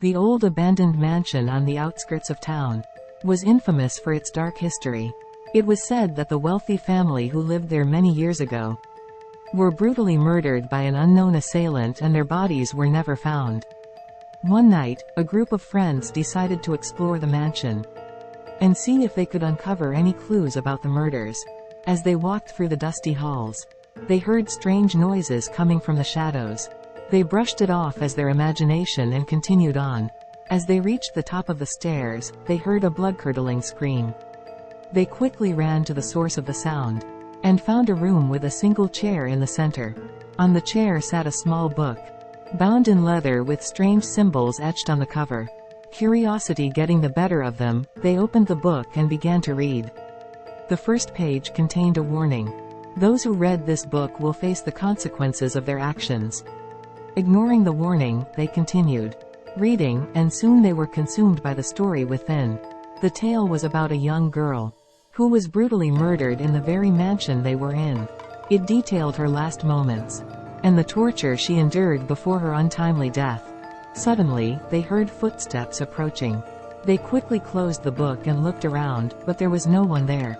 The old abandoned mansion on the outskirts of town was infamous for its dark history. It was said that the wealthy family who lived there many years ago were brutally murdered by an unknown assailant, and their bodies were never found. One night, a group of friends decided to explore the mansion and see if they could uncover any clues about the murders. As they walked through the dusty halls, they heard strange noises coming from the shadows. They brushed it off as their imagination and continued on. As they reached the top of the stairs, they heard a blood-curdling scream. They quickly ran to the source of the sound and found a room with a single chair in the center. On the chair sat a small book, bound in leather with strange symbols etched on the cover. Curiosity getting the better of them, they opened the book and began to read. The first page contained a warning. Those who read this book will face the consequences of their actions. Ignoring the warning, they continued reading, and soon they were consumed by the story within. The tale was about a young girl who was brutally murdered in the very mansion they were in. It detailed her last moments and the torture she endured before her untimely death. Suddenly, they heard footsteps approaching. They quickly closed the book and looked around, but there was no one there.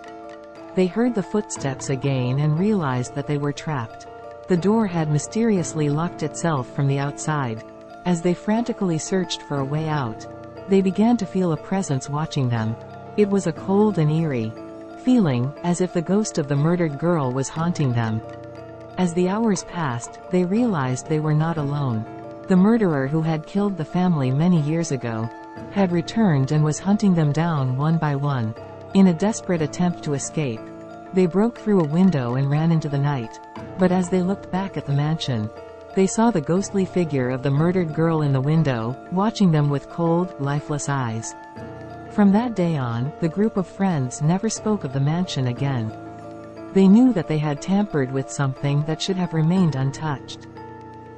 They heard the footsteps again and realized that they were trapped. The door had mysteriously locked itself from the outside. As they frantically searched for a way out, they began to feel a presence watching them. It was a cold and eerie feeling, as if the ghost of the murdered girl was haunting them. As the hours passed, they realized they were not alone. The murderer who had killed the family many years ago had returned and was hunting them down one by one. In a desperate attempt to escape, they broke through a window and ran into the night. But as they looked back at the mansion, they saw the ghostly figure of the murdered girl in the window, watching them with cold, lifeless eyes. From that day on, the group of friends never spoke of the mansion again. They knew that they had tampered with something that should have remained untouched,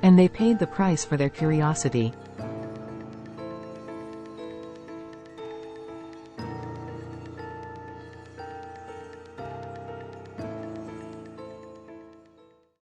and they paid the price for their curiosity.